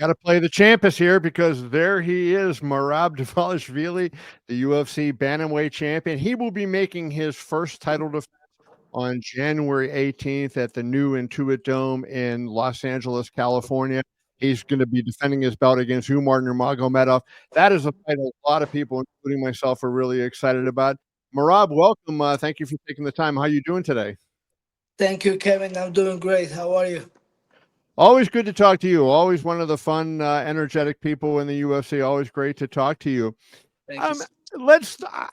Got to play the champions here because there he is, Merab Dvalishvili, the UFC bantamweight champion. He will be making his first title defense on January 18th at the new Intuit Dome in Los Angeles, California. He's going to be defending his belt against Umar Nurmagomedov. That is a fight a lot of people, including myself, are really excited about. Merab, welcome. Thank you for taking the time. How are you doing today? Thank you, Kevin. I'm doing great. How are you? Always good to talk to you. Always one of the fun, energetic people in the UFC. Always great to talk to you. Thank you. Um,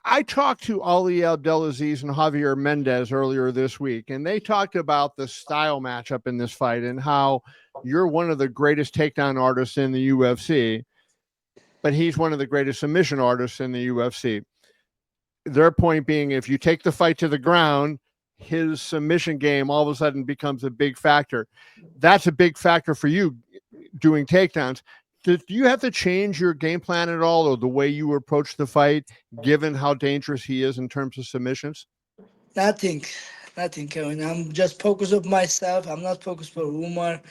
I talked to Ali Abdelaziz and Javier Mendez earlier this week, and they talked about the style matchup in this fight and how you're one of the greatest takedown artists in the UFC, but he's one of the greatest submission artists in the UFC. Their point being, if you take the fight to the ground, his submission game all of a sudden becomes a big factor. That's a big factor for you doing takedowns. Do you have to change your game plan at all or the way you approach the fight, given how dangerous he is in terms of submissions? Nothing, nothing, Kevin. I'm just focused on myself. I'm not focused for Umar.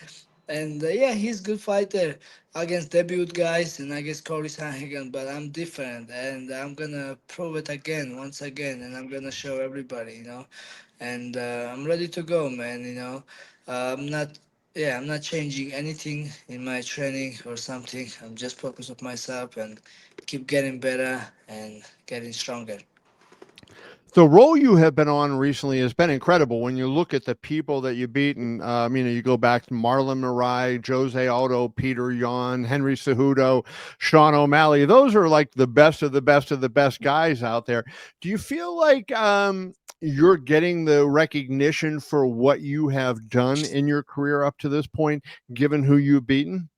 And yeah, he's good fighter against debut guys and against Corey Sanhagen, but I'm different and I'm gonna prove it again, once again, and I'm gonna show everybody. And I'm ready to go, man. I'm not, yeah, I'm not changing anything in my training or something. I'm just focused on myself and keep getting better and getting stronger. The role you have been on recently has been incredible. When you look at the people that you've beaten, you go back to Marlon Moraes, Jose Aldo, Peter Yan, Henry Cejudo, Sean O'Malley. Those are like the best of the best of the best guys out there. Do you feel like you're getting the recognition for what you have done in your career up to this point, given who you've beaten?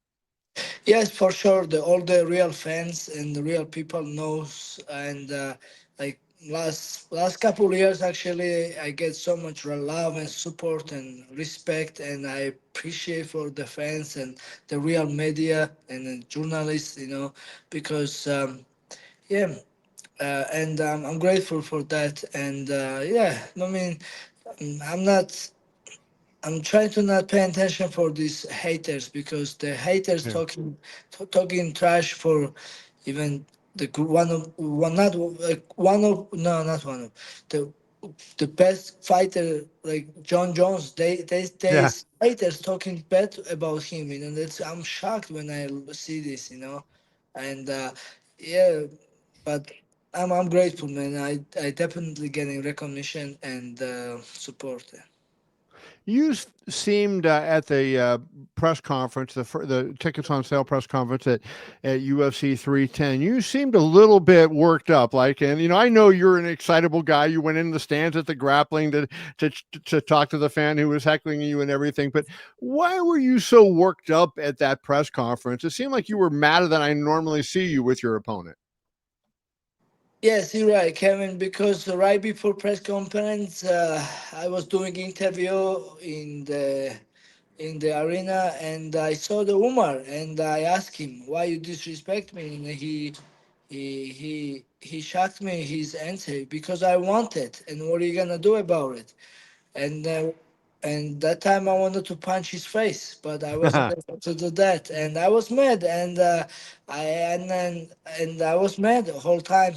Yes, for sure. All the real fans and the real people knows, and like last couple of years, actually, I get so much love and support and respect, and I appreciate for the fans and the real media and the journalists, because yeah, and I'm grateful for that, and yeah, I mean, I'm not. I'm trying to not pay attention for these haters because the haters Yeah. talking trash for even one of one not one of no not one of the the best fighter like John Jones. They Yeah. haters talking bad about him. That's I'm shocked when I see this. And yeah, but I'm grateful, man. I definitely getting recognition and support. Seemed at the press conference, the tickets on sale press conference at UFC 310. You seemed a little bit worked up, and I know you're an excitable guy. You went in the stands at the grappling to to talk to the fan who was heckling you and everything. But why were you so worked up at that press conference? It seemed like you were madder than I normally see you with your opponent. Yes, you're right, Kevin. Because right before press conference, I was doing interview in the arena, and I saw the Umar, and I asked him why you disrespect me, and he shocked me his answer because I want it, and what are you gonna do about it? And that time I wanted to punch his face, but I wasn't able to do that, and I was mad, and I and then and I was mad the whole time,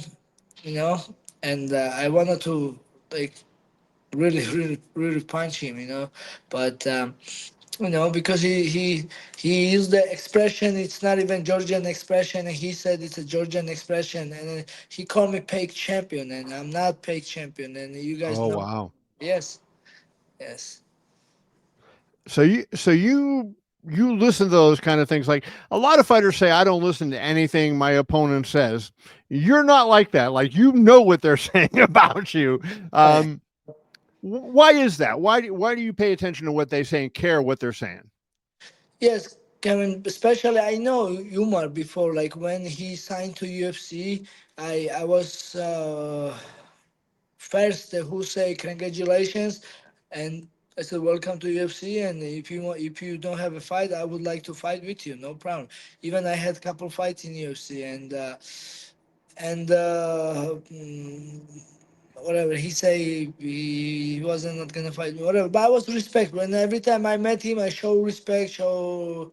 you know, and I wanted to like really, really, really punch him, but because he used the expression. It's not even Georgian expression, and he said it's a Georgian expression, and he called me fake champion, and I'm not fake champion, and you guys Oh know. wow. Yes, yes. So you listen to those kind of things. Like a lot of fighters say, I don't listen to anything my opponent says. You're not like that. Like what they're saying about you. Um, why is that? Why do you pay attention to what they say and care what they're saying? Yes, Kevin, especially I know Umar before, like when he signed to UFC, I was first who say congratulations, and I said welcome to UFC, and if you don't have a fight, I would like to fight with you, no problem. Even I had couple fights in UFC, and whatever he say he wasn't not gonna fight me, whatever. But I was respectful, and every time I met him, I show respect, show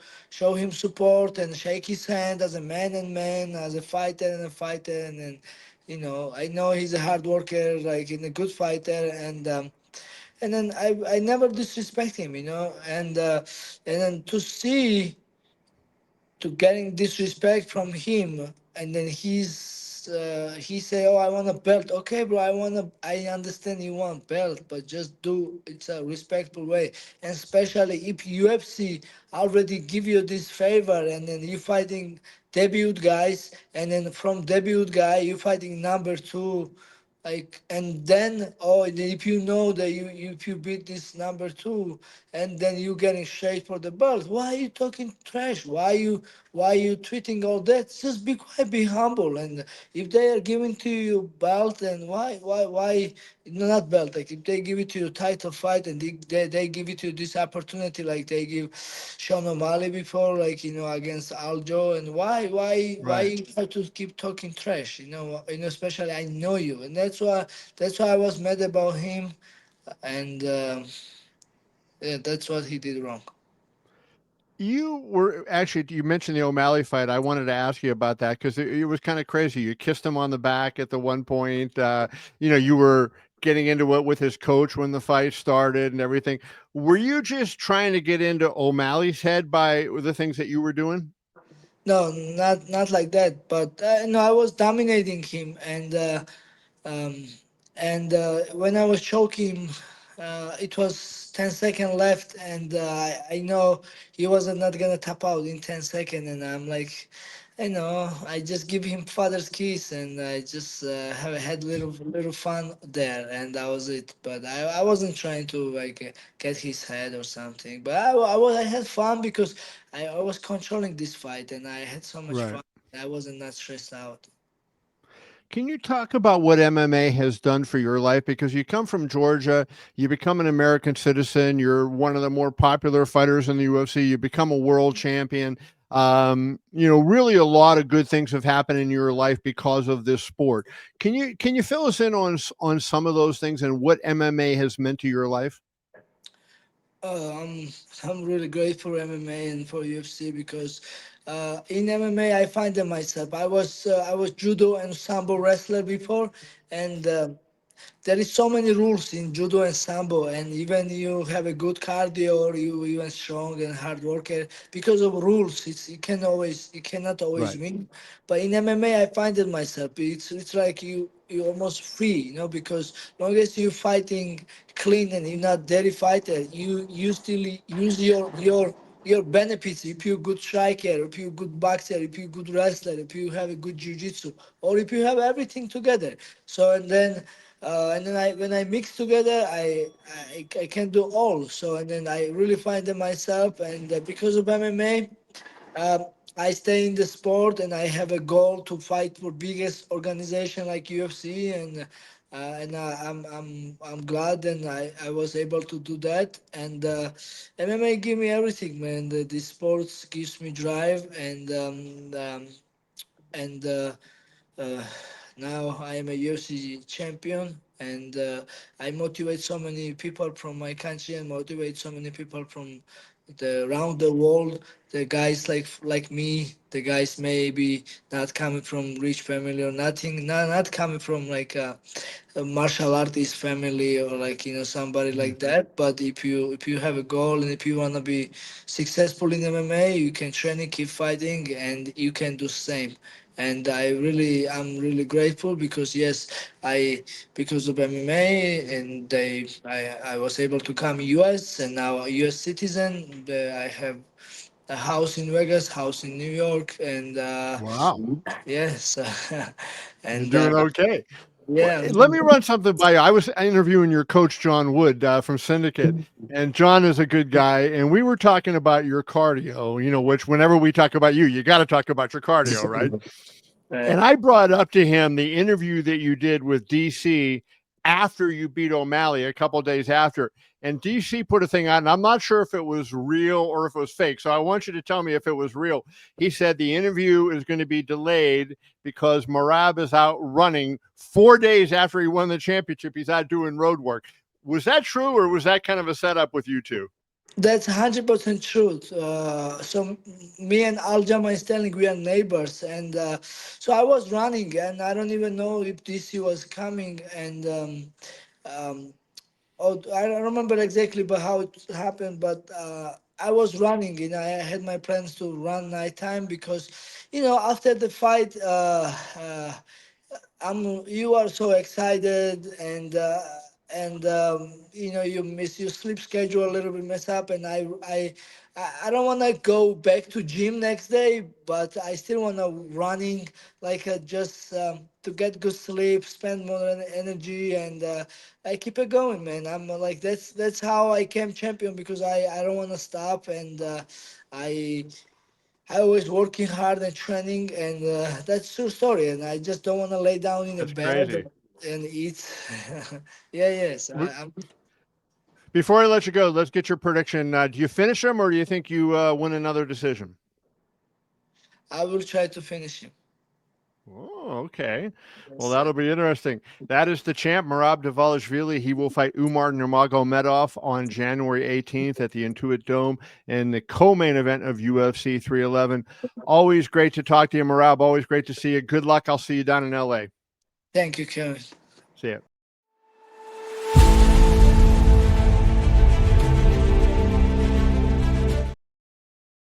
him support, and shake his hand as a man, as a fighter and a fighter, and then I know he's a hard worker, like in a good fighter, and then I never disrespect him, and then to getting disrespect from him, and then he say, oh, I want a belt. Okay, bro, I understand you want belt, but just do it's a respectful way. And especially if UFC already give you this favor, and then you fighting debut guys, and then from debut guy you fighting number two, like, and then, oh, and if you know that if you beat this number two, and then you getting straight for the belt, why are you talking trash? Why you tweeting all that? Just be quiet, be humble. And if they are giving to you belt, then why no, not belt, like if they give it to you title fight, and they give it to you this opportunity, like they give Sean O'Malley before, like against Aljo, and why Right. you have to keep talking trash, especially I know you, and that's why I was mad about him, and yeah, that's what he did wrong. You were actually, you mentioned the O'Malley fight. I wanted to ask you about that because it was kind of crazy. You kissed him on the back at the one point. You were getting into it with his coach when the fight started and everything. Were you just trying to get into O'Malley's head by the things that you were doing? No, not like that. But no, I was dominating him, um, and when I was choking, it was 10 seconds left, and I know he wasn't not gonna tap out in 10 seconds, and I'm like, I just give him father's kiss, and I just have had little fun there, and that was it. But I wasn't trying to like get his head or something. But I had fun because I was controlling this fight, and I had so much Right. fun. I wasn't not stressed out. Can you talk about what MMA has done for your life? Because you come from Georgia, you become an American citizen, you're one of the more popular fighters in the UFC, you become a world champion. Really a lot of good things have happened in your life because of this sport. Can you fill us in on some of those things and what MMA has meant to your life? Oh, I'm really grateful for MMA and for UFC because in MMA I find them myself. I was judo and sambo wrestler before, and there is so many rules in judo and sambo, and even you have a good cardio or you even strong and hard worker, because of rules you cannot always Right. win. But in MMA I find it myself, it's like you almost free, because long as you fighting clean and you're not dirty fighter, you still use your benefits. If you're good striker, if you're good boxer, if you're good wrestler, if you have a good jiu-jitsu, or if you have everything together. So and then when I mix together, I can do all. So and then I really find it myself, and because of MMA, um, I stay in the sport, and I have a goal to fight for biggest organization like UFC, and I'm glad, and I was able to do that. And MMA give me everything, man. The sports gives me drive, and uh, now I am a UFC champion, and I motivate so many people from my country and motivate so many people from around the world. The guys like me, the guys maybe not coming from rich family or nothing, not coming from like a martial artist family, or like somebody like Mhm. that. But if you have a goal, and if you want to be successful in MMA, you can train and keep fighting, and you can do same. And I'm really grateful because yes, I because of MMA, and I was able to come US, and now a US citizen. I have a house in Vegas, house in New York, and Wow. yes, You're and doing okay. Well, yeah. let me run something by you. I was interviewing your coach, John Wood, from Syndicate, and John is a good guy. And we were talking about your cardio, which whenever we talk about you, you got to talk about your cardio, right? Right. And I brought up to him the interview that you did with DC after you beat O'Malley, a couple of days after. And DC put a thing out, and I'm not sure if it was real or if it was fake. So I want you to tell me if it was real. He said the interview is going to be delayed because Merab is out running 4 days after he won the championship. He's out doing road work. Was that true, or was that kind of a setup with you two? That's 100% truth. So me and Aljamain Sterling, we are neighbors, and so I was running, and I don't even know if DC was coming, and um, oh, I don't remember exactly but how it happened, but I was running. I had my plans to run nighttime because, after the fight, you are so excited, and you miss your sleep schedule a little bit mess up, and I don't want to go back to gym next day, but I still want to running, like just to get good sleep, spend more energy, and I keep it going, man. I'm like that's how I came champion, because I don't want to stop, and I I always working hard and training, and that's true story. And I just don't want to lay down in a That's bed crazy. and eat. Yeah, yes. Before I let you go, let's get your prediction. Do you finish him, or do you think you win another decision? I will try to finish him. Oh, okay. Well, Yes, that'll be interesting. That is the champ, Merab Dvalishvili. He will fight Umar Nurmagomedov on January 18th at the Intuit Dome in the co-main event of UFC 311. Always great to talk to you, Merab. Always great to see you. Good luck. I'll see you down in LA. Thank you, Kevin. See ya.